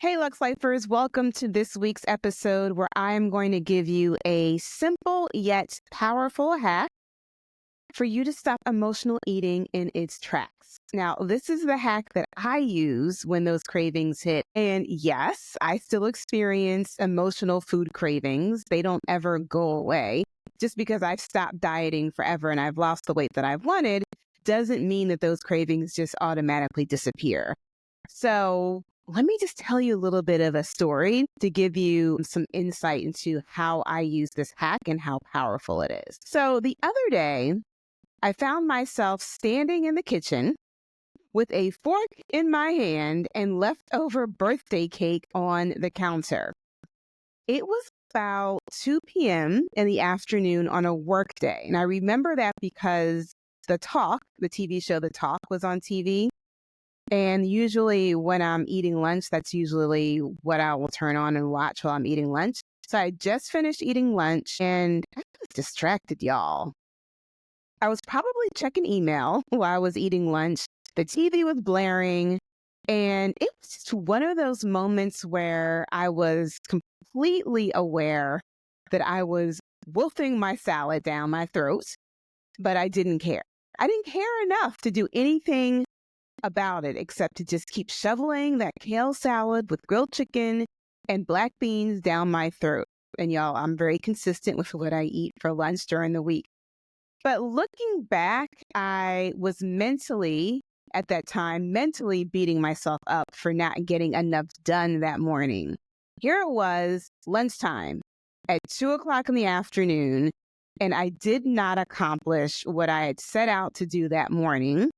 Hey, Lux Lifers, welcome to this week's episode where I'm going to give you a simple yet powerful hack for you to stop emotional eating in its tracks. Now, this is the hack that I use when those cravings hit. And yes, I still experience emotional food cravings. They don't ever go away. Just because I've stopped dieting forever and I've lost the weight that I've wanted doesn't mean that those cravings just automatically disappear. So let me just tell you a little bit of a story to give you some insight into how I use this hack and how powerful it is. So the other day, I found myself standing in the kitchen with a fork in my hand and leftover birthday cake on the counter. It was about 2 p.m. in the afternoon on a work day. And I remember that because the TV show The Talk was on TV. And usually when I'm eating lunch, that's usually what I will turn on and watch while I'm eating lunch. So I just finished eating lunch and I was distracted, y'all. I was probably checking email while I was eating lunch. The TV was blaring. And it was just one of those moments where I was completely aware that I was wolfing my salad down my throat, but I didn't care. I didn't care enough to do anything about it except to just keep shoveling that kale salad with grilled chicken and black beans down my throat. And y'all, I'm very consistent with what I eat for lunch during the week. But looking back, I was at that time, mentally beating myself up for not getting enough done that morning. Here it was, lunchtime at 2 o'clock in the afternoon, and I did not accomplish what I had set out to do that morning.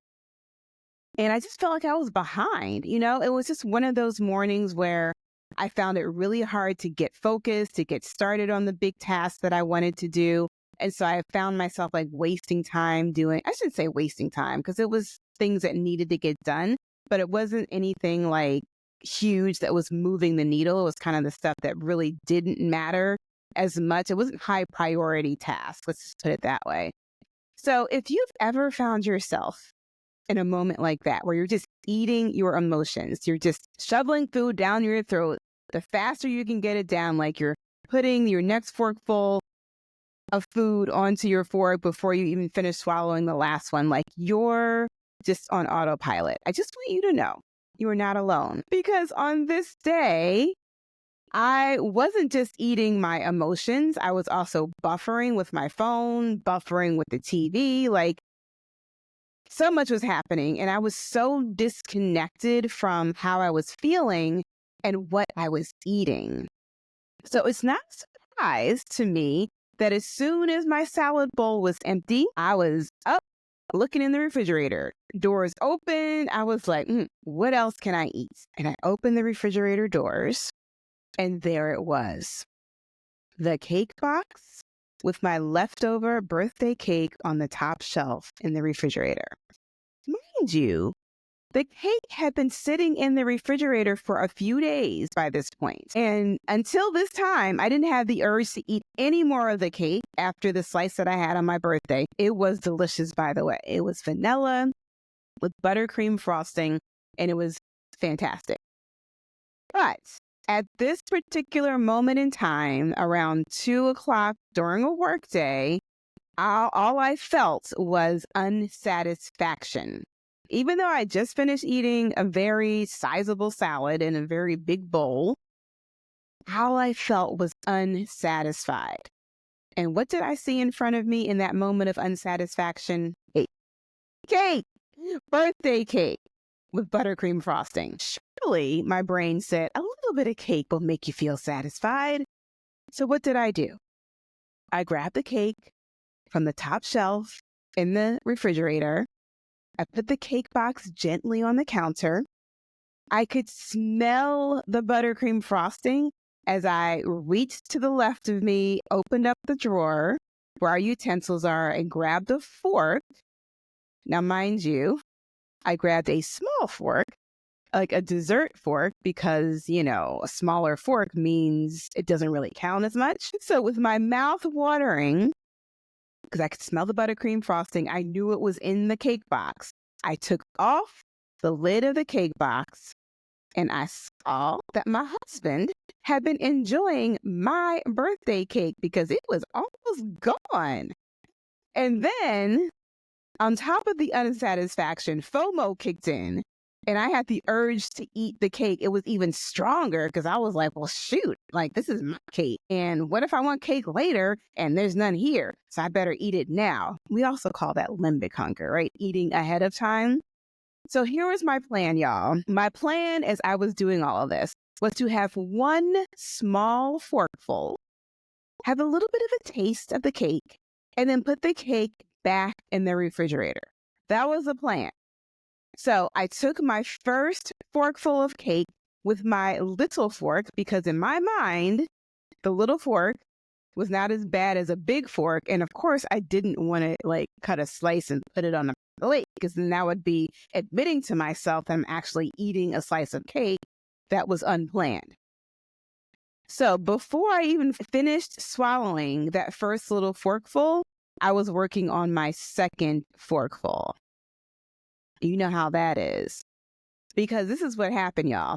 And I just felt like I was behind. It was just one of those mornings where I found it really hard to get focused, to get started on the big tasks that I wanted to do. And so I found myself wasting time I shouldn't say wasting time because it was things that needed to get done, but it wasn't anything huge that was moving the needle. It was kind of the stuff that really didn't matter as much. It wasn't high priority tasks. Let's just put it that way. So if you've ever found yourself in a moment like that, where you're just eating your emotions, you're just shoveling food down your throat, the faster you can get it down, like you're putting your next forkful of food onto your fork before you even finish swallowing the last one, like you're just on autopilot. I just want you to know you are not alone, because on this day, I wasn't just eating my emotions. I was also buffering with my phone, buffering with the TV, so much was happening, and I was so disconnected from how I was feeling and what I was eating. So it's not a surprise to me that as soon as my salad bowl was empty, I was up looking in the refrigerator. Doors open. I was like, what else can I eat? And I opened the refrigerator doors, and there it was. The cake box with my leftover birthday cake on the top shelf in the refrigerator. Mind you, the cake had been sitting in the refrigerator for a few days by this point. And until this time, I didn't have the urge to eat any more of the cake after the slice that I had on my birthday. It was delicious, by the way. It was vanilla with buttercream frosting, and it was fantastic. But at this particular moment in time, around 2 o'clock during a workday, all I felt was unsatisfaction. Even though I just finished eating a very sizable salad in a very big bowl, all I felt was unsatisfied. And what did I see in front of me in that moment of unsatisfaction? Cake, birthday cake with buttercream frosting. Surely, my brain said, a little bit of cake will make you feel satisfied. So what did I do? I grabbed the cake from the top shelf in the refrigerator. I put the cake box gently on the counter. I could smell the buttercream frosting as I reached to the left of me, opened up the drawer where our utensils are, and grabbed a fork. Now, mind you, I grabbed a small fork, like a dessert fork, because, a smaller fork means it doesn't really count as much. So with my mouth watering, because I could smell the buttercream frosting, I knew it was in the cake box. I took off the lid of the cake box, and I saw that my husband had been enjoying my birthday cake because it was almost gone. And then, on top of the unsatisfaction, FOMO kicked in, and I had the urge to eat the cake. It was even stronger because I was like, well, shoot, like this is my cake. And what if I want cake later and there's none here? So I better eat it now. We also call that limbic hunger, right? Eating ahead of time. So here was my plan, y'all. My plan as I was doing all of this was to have one small forkful, have a little bit of a taste of the cake, and then put the cake back in the refrigerator. That was the plan. So I took my first forkful of cake with my little fork because in my mind, the little fork was not as bad as a big fork. And of course, I didn't want to like cut a slice and put it on a plate because then that would be admitting to myself that I'm actually eating a slice of cake that was unplanned. So before I even finished swallowing that first little forkful, I was working on my second forkful. You know how that is. Because this is what happened, y'all.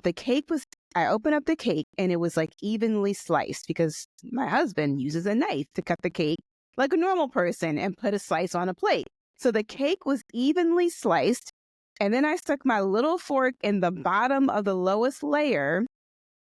I opened up the cake and it was like evenly sliced because my husband uses a knife to cut the cake like a normal person and put a slice on a plate. So the cake was evenly sliced. And then I stuck my little fork in the bottom of the lowest layer.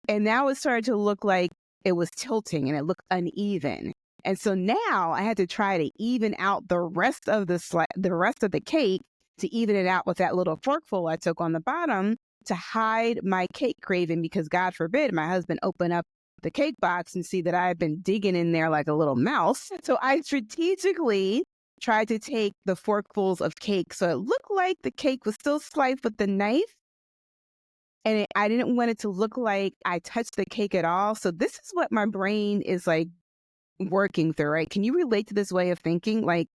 And now it started to look like it was tilting and it looked uneven. And so now I had to try to even out the rest of the cake to even it out with that little forkful I took on the bottom to hide my cake craving because God forbid my husband open up the cake box and see that I had been digging in there like a little mouse. So I strategically tried to take the forkfuls of cake so it looked like the cake was still sliced with the knife. And I didn't want it to look like I touched the cake at all. So this is what my brain is like working through, right? Can you relate to this way of thinking? Like,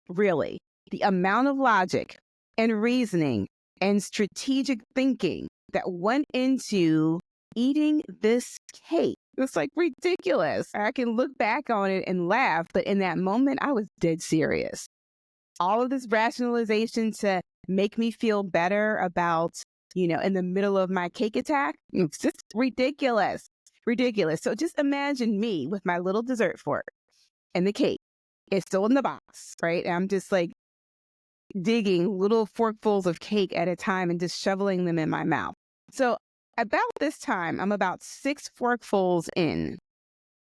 really, the amount of logic and reasoning and strategic thinking that went into eating this cake. It's like ridiculous. I can look back on it and laugh, but in that moment, I was dead serious. All of this rationalization to make me feel better about, in the middle of my cake attack, it's just ridiculous. Ridiculous. So just imagine me with my little dessert fork and the cake. It's still in the box, right? And I'm just like digging little forkfuls of cake at a time and just shoveling them in my mouth. So about this time, I'm about 6 forkfuls in,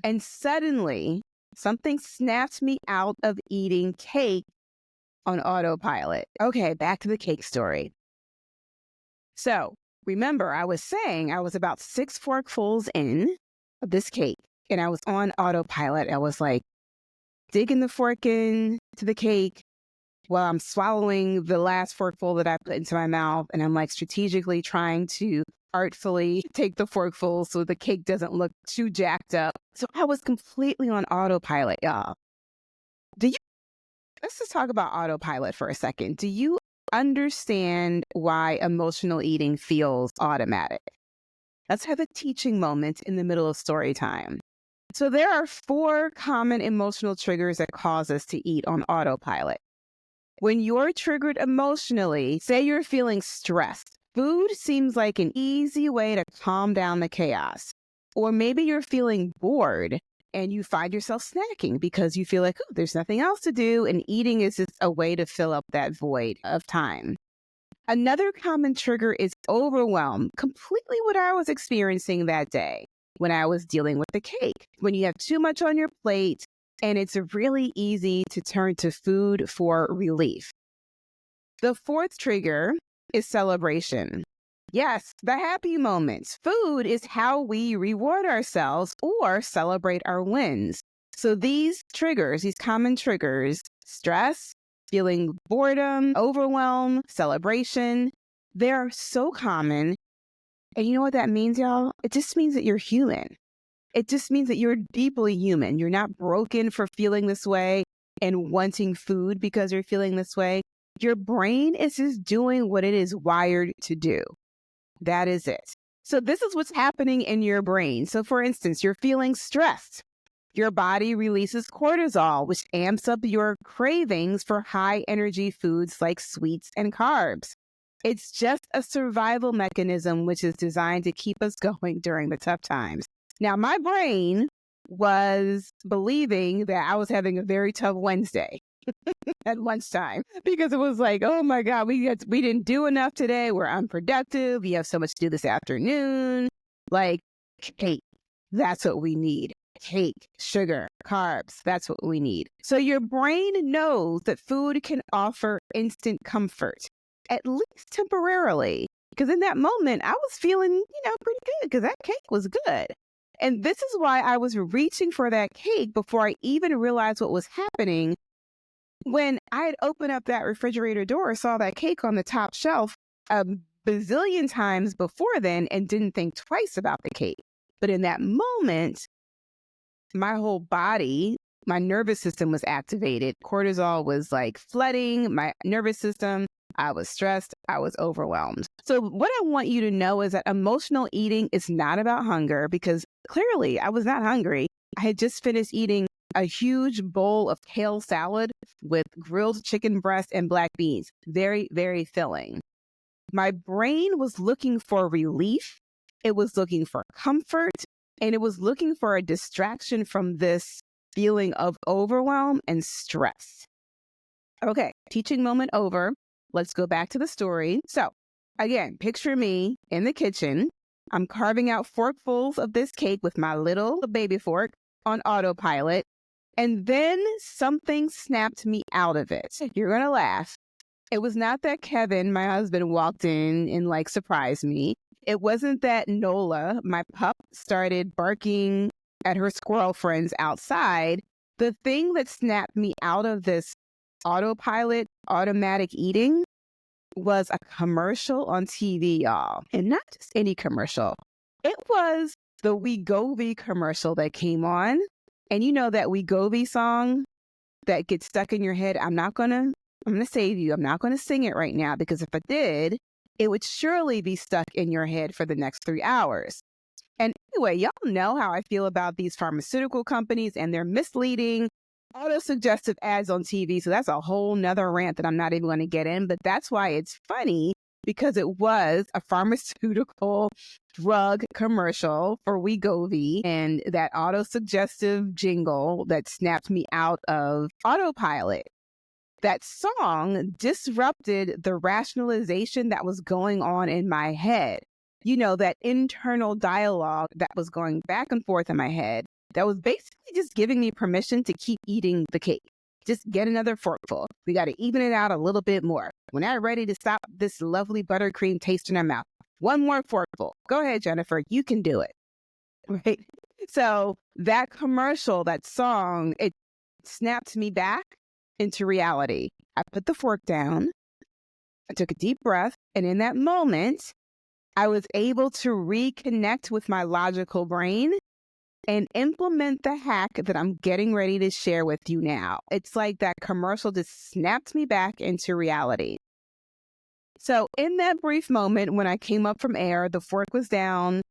and suddenly something snaps me out of eating cake on autopilot. Okay, back to the cake story. So remember, I was saying I was about 6 forkfuls in of this cake, and I was on autopilot. I was like digging the fork in to the cake while I'm swallowing the last forkful that I put into my mouth, and I'm like strategically trying to artfully take the forkful so the cake doesn't look too jacked up. So I was completely on autopilot, y'all. Let's just talk about autopilot for a second. Do you understand why emotional eating feels automatic? Let's have a teaching moment in the middle of story time. So there are 4 common emotional triggers that cause us to eat on autopilot. When you're triggered emotionally, say you're feeling stressed, food seems like an easy way to calm down the chaos. Or maybe you're feeling bored and you find yourself snacking because you feel like, oh, there's nothing else to do, and eating is just a way to fill up that void of time. Another common trigger is overwhelm, completely what I was experiencing that day when I was dealing with the cake. When you have too much on your plate, and it's really easy to turn to food for relief. The 4th trigger is celebration. Yes, the happy moments. Food is how we reward ourselves or celebrate our wins. So these triggers, these common triggers, stress, feeling boredom, overwhelm, celebration, they're so common. And you know what that means, y'all? It just means that you're human. It just means that you're deeply human. You're not broken for feeling this way and wanting food because you're feeling this way. Your brain is just doing what it is wired to do. That is it. So this is what's happening in your brain. So for instance, you're feeling stressed. Your body releases cortisol, which amps up your cravings for high energy foods like sweets and carbs. It's just a survival mechanism which is designed to keep us going during the tough times. Now, my brain was believing that I was having a very tough Wednesday at lunchtime because it was like, oh my God, we didn't do enough today. We're unproductive. We have so much to do this afternoon. Like, cake, that's what we need. Cake, sugar, carbs, that's what we need. So your brain knows that food can offer instant comfort, at least temporarily. Because in that moment, I was feeling, pretty good because that cake was good. And this is why I was reaching for that cake before I even realized what was happening. When I had opened up that refrigerator door, saw that cake on the top shelf a bazillion times before then and didn't think twice about the cake. But in that moment, my whole body, my nervous system was activated. Cortisol was like flooding my nervous system. I was stressed. I was overwhelmed. So what I want you to know is that emotional eating is not about hunger, because clearly I was not hungry. I had just finished eating a huge bowl of kale salad with grilled chicken breast and black beans. Very, very filling. My brain was looking for relief. It was looking for comfort, and it was looking for a distraction from this feeling of overwhelm and stress. Okay, teaching moment over. Let's go back to the story. So again, picture me in the kitchen. I'm carving out forkfuls of this cake with my little baby fork on autopilot. And then something snapped me out of it. You're going to laugh. It was not that Kevin, my husband, walked in and surprised me. It wasn't that Nola, my pup, started barking at her squirrel friends outside. The thing that snapped me out of this autopilot, automatic eating, was a commercial on TV, y'all. And not just any commercial. It was the Wegovy commercial that came on. And you know that Wegovy song that gets stuck in your head? I'm going to save you. I'm not going to sing it right now, because if I did, it would surely be stuck in your head for the next 3 hours. And anyway, y'all know how I feel about these pharmaceutical companies and their misleading, auto-suggestive ads on TV. So that's a whole nother rant that I'm not even going to get in. But that's why it's funny, because it was a pharmaceutical drug commercial for Wegovy, and that auto-suggestive jingle that snapped me out of autopilot. That song disrupted the rationalization that was going on in my head. That internal dialogue that was going back and forth in my head that was basically just giving me permission to keep eating the cake. Just get another forkful. We got to even it out a little bit more. We're not ready to stop this lovely buttercream taste in our mouth. One more forkful. Go ahead, Jennifer. You can do it. Right? So that commercial, that song, it snapped me back into reality. I put the fork down. I took a deep breath. And in that moment, I was able to reconnect with my logical brain and implement the hack that I'm getting ready to share with you now. It's like that commercial just snapped me back into reality. So in that brief moment when I came up from air, the fork was down.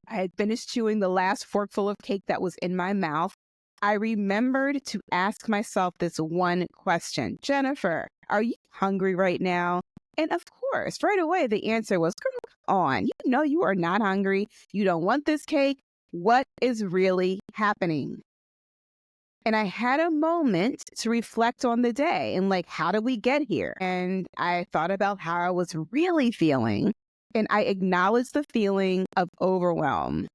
I had finished chewing the last forkful of cake that was in my mouth. I remembered to ask myself this one question. Jennifer, are you hungry right now? And of course, right away, the answer was, come on, you know you are not hungry. You don't want this cake. What is really happening? And I had a moment to reflect on the day and how did we get here? And I thought about how I was really feeling. And I acknowledged the feeling of overwhelm.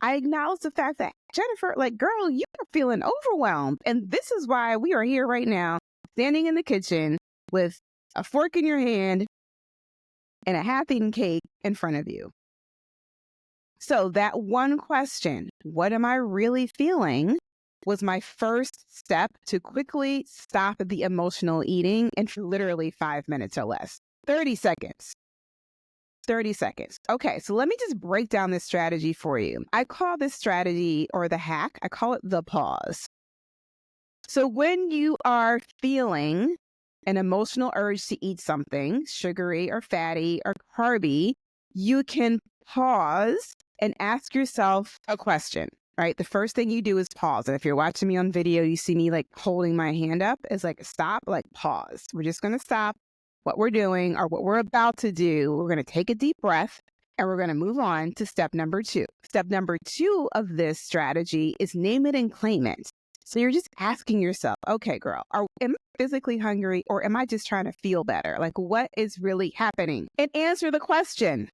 I acknowledged the fact that, Jennifer, girl, you are feeling overwhelmed. And this is why we are here right now, standing in the kitchen with a fork in your hand and a half-eaten cake in front of you. So that one question, what am I really feeling, was my first step to quickly stop the emotional eating in literally 5 minutes or less. 30 seconds. 30 seconds. Okay, so let me just break down this strategy for you. I call this strategy, or the hack, I call it the pause. So when you are feeling an emotional urge to eat something, sugary or fatty or carby, you can pause and ask yourself a question, right? The first thing you do is pause. And if you're watching me on video, you see me holding my hand up as stop, pause. We're just going to stop what we're doing or what we're about to do, we're going to take a deep breath and we're going to move on to step number 2. Step number 2 of this strategy is name it and claim it. So you're just asking yourself, okay, girl, am I physically hungry or am I just trying to feel better? Like, what is really happening? And answer the question,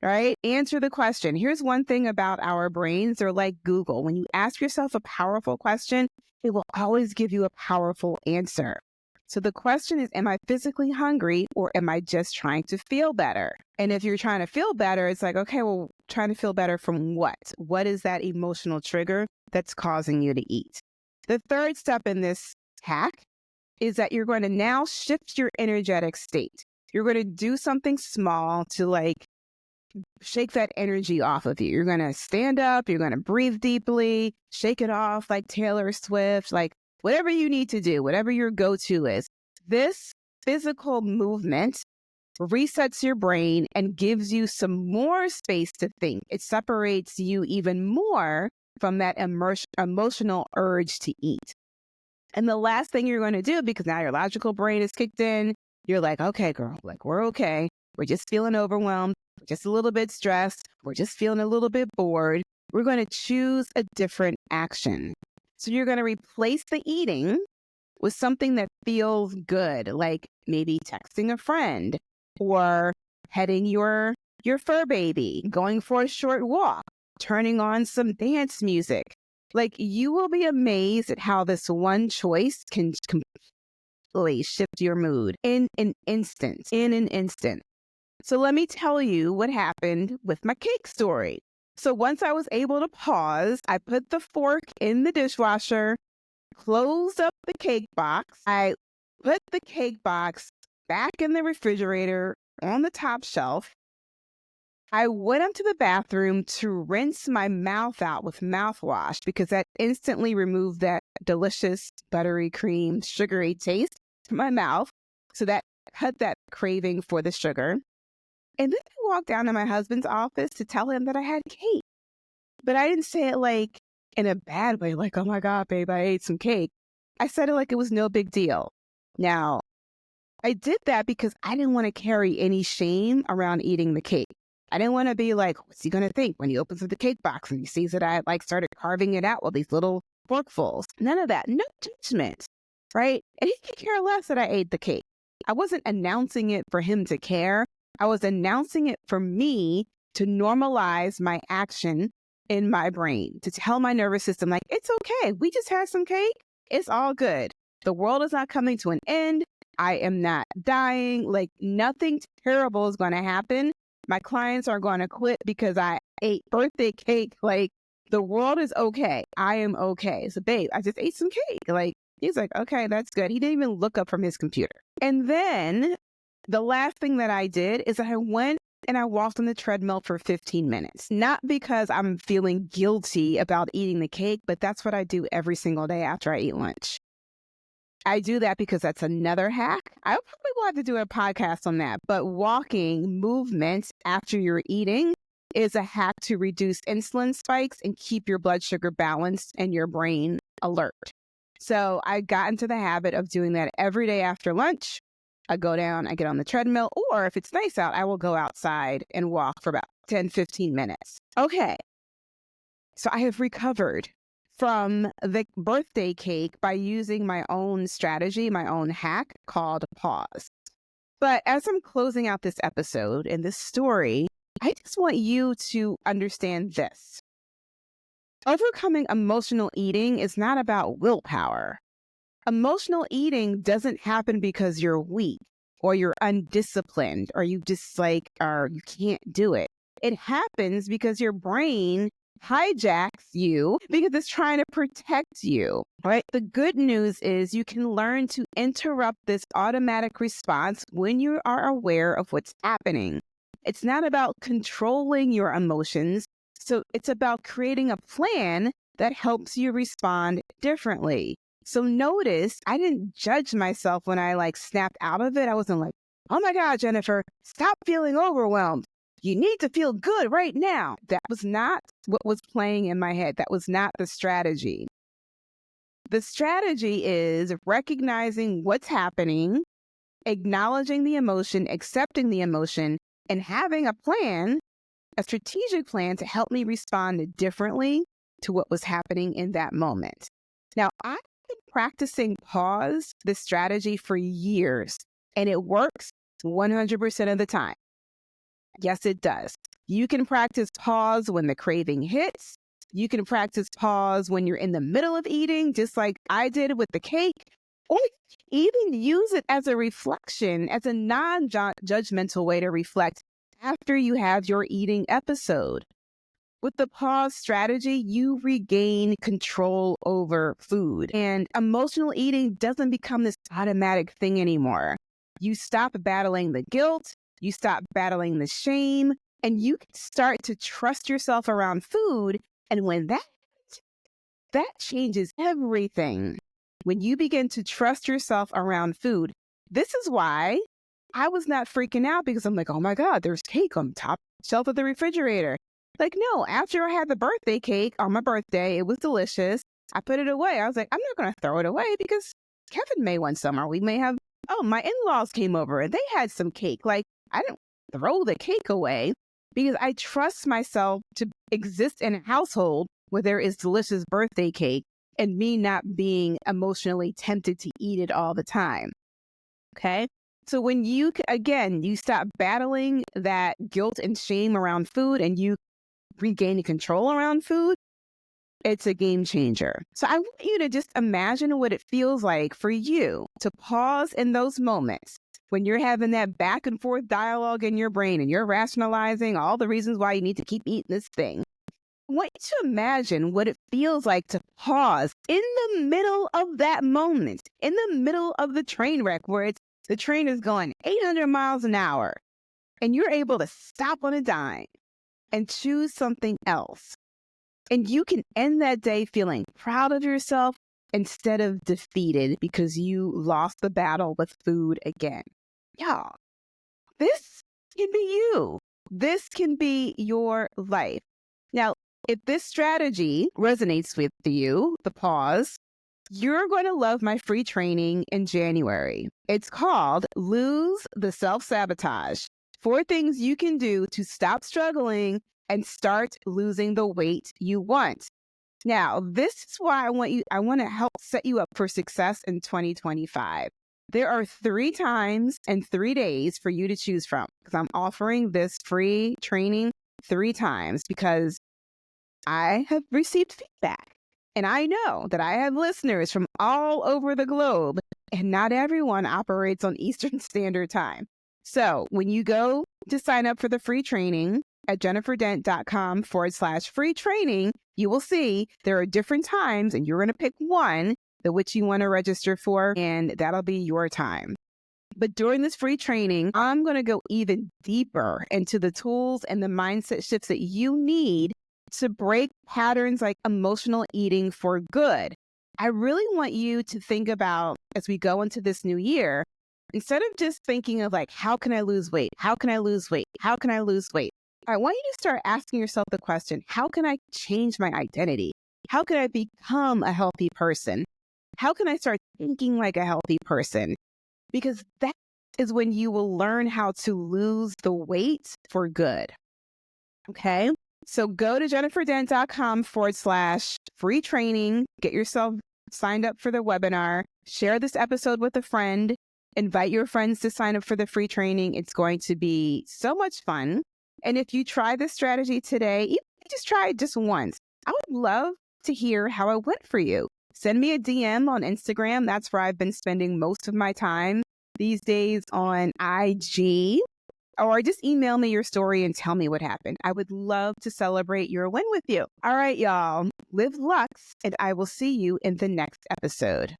right? Answer the question. Here's one thing about our brains. They're like Google. When you ask yourself a powerful question, it will always give you a powerful answer. So the question is, am I physically hungry or am I just trying to feel better? And if you're trying to feel better, it's like, okay, well, trying to feel better from what? What is that emotional trigger that's causing you to eat? The third step in this hack is that you're going to now shift your energetic state. You're going to do something small to like shake that energy off of you. You're going to stand up, you're going to breathe deeply, shake it off like Taylor Swift, like whatever you need to do, whatever your go-to is. This physical movement resets your brain and gives you some more space to think. It separates you even more from that emotional urge to eat. And the last thing you're going to do, because now your logical brain is kicked in, you're like, okay, girl, like we're okay. We're just feeling overwhelmed. We're just a little bit stressed. We're just feeling a little bit bored. We're going to choose a different action. So you're going to replace the eating with something that feels good, like maybe texting a friend or petting your fur baby, going for a short walk, turning on some dance music. Like, you will be amazed at how this one choice can completely shift your mood in an instant. So let me tell you what happened with my cake story. So once I was able to pause, I put the fork in the dishwasher, closed up the cake box. I put the cake box back in the refrigerator on the top shelf. I went up to the bathroom to rinse my mouth out with mouthwash because that instantly removed that delicious buttery cream, sugary taste from my mouth. So that cut that craving for the sugar. And then I walked down to my husband's office to tell him that I had cake. But I didn't say it like in a bad way, like, oh my God, babe, I ate some cake. I said it like it was no big deal. Now, I did that because I didn't want to carry any shame around eating the cake. I didn't want to be like, what's he going to think when he opens up the cake box and he sees that I like started carving it out with these little forkfuls? None of that. No judgment, right? And he could care less that I ate the cake. I wasn't announcing it for him to care. I was announcing it for me to normalize my action in my brain, to tell my nervous system, like, it's okay. We just had some cake. It's all good. The world is not coming to an end. I am not dying. Like, nothing terrible is going to happen. My clients are going to quit because I ate birthday cake. Like, the world is okay. I am okay. So, babe, I just ate some cake. Like, he's like, okay, that's good. He didn't even look up from his computer. And then the last thing that I did is I went and I walked on the treadmill for 15 minutes. Not because I'm feeling guilty about eating the cake, but that's what I do every single day after I eat lunch. I do that because that's another hack. I probably will have to do a podcast on that. But walking, movement after you're eating is a hack to reduce insulin spikes and keep your blood sugar balanced and your brain alert. So I got into the habit of doing that every day after lunch. I go down, I get on the treadmill, or if it's nice out, I will go outside and walk for about 10, 15 minutes. Okay. So I have recovered from the birthday cake by using my own strategy, my own hack called pause. But as I'm closing out this episode and this story, I just want you to understand this. Overcoming emotional eating is not about willpower. Emotional eating doesn't happen because you're weak or you're undisciplined or you can't do it. It happens because your brain hijacks you because it's trying to protect you, right? The good news is you can learn to interrupt this automatic response when you are aware of what's happening. It's not about controlling your emotions. So it's about creating a plan that helps you respond differently. So notice I didn't judge myself when I snapped out of it. I wasn't like, oh my God, Jennifer, stop feeling overwhelmed. You need to feel good right now. That was not what was playing in my head. That was not the strategy. The strategy is recognizing what's happening acknowledging the emotion, accepting the emotion, and having a plan, a strategic plan to help me respond differently to what was happening in that moment. Now, I've been practicing pause, this strategy, for years, and it works 100% of the time. Yes, it does. You can practice pause when the craving hits. You can practice pause when you're in the middle of eating, just like I did with the cake, or even use it as a reflection, as a non-judgmental way to reflect after you have your eating episode. With the pause strategy, you regain control over food, and emotional eating doesn't become this automatic thing anymore. You stop battling the guilt, you stop battling the shame, and you can start to trust yourself around food. And when that changes everything. When you begin to trust yourself around food, this is why I was not freaking out, because I'm like, oh my God, there's cake on top shelf of the refrigerator. Like, no, after I had the birthday cake on my birthday, it was delicious. I put it away. I was like, I'm not going to throw it away because Kevin may want some, or we may have, my in-laws came over and they had some cake. Like, I didn't throw the cake away because I trust myself to exist in a household where there is delicious birthday cake and me not being emotionally tempted to eat it all the time. Okay. So when you stop battling that guilt and shame around food and you regain control around food, it's a game changer. So I want you to just imagine what it feels like for you to pause in those moments when you're having that back and forth dialogue in your brain and you're rationalizing all the reasons why you need to keep eating this thing. I want you to imagine what it feels like to pause in the middle of that moment, in the middle of the train wreck where the train is going 800 miles an hour and you're able to stop on a dime and choose something else. And you can end that day feeling proud of yourself instead of defeated because you lost the battle with food again. Y'all, this can be you. This can be your life. Now, if this strategy resonates with you, the pause, you're going to love my free training in January. It's called Lose the Self-Sabotage. 4 things you can do to stop struggling and start losing the weight you want. Now, this is why I want to help set you up for success in 2025. There are 3 times and 3 days for you to choose from because I'm offering this free training 3 times because I have received feedback. And I know that I have listeners from all over the globe, and not everyone operates on Eastern Standard Time. So when you go to sign up for the free training at jenniferdent.com/free training, you will see there are different times, and you're going to pick one that which you want to register for, and that'll be your time. But during this free training, I'm going to go even deeper into the tools and the mindset shifts that you need to break patterns like emotional eating for good. I really want you to think about, as we go into this new year, instead of just thinking of like, how can I lose weight? How can I lose weight? How can I lose weight? I want you to start asking yourself the question, how can I change my identity? How can I become a healthy person? How can I start thinking like a healthy person? Because that is when you will learn how to lose the weight for good. Okay? So go to jenniferdent.com/free training, get yourself signed up for the webinar, share this episode with a friend, invite your friends to sign up for the free training. It's going to be so much fun. And if you try this strategy today, even if you just try it just once, I would love to hear how it went for you. Send me a DM on Instagram. That's where I've been spending most of my time these days on IG. Or just email me your story and tell me what happened. I would love to celebrate your win with you. All right, y'all. Live Lux, and I will see you in the next episode.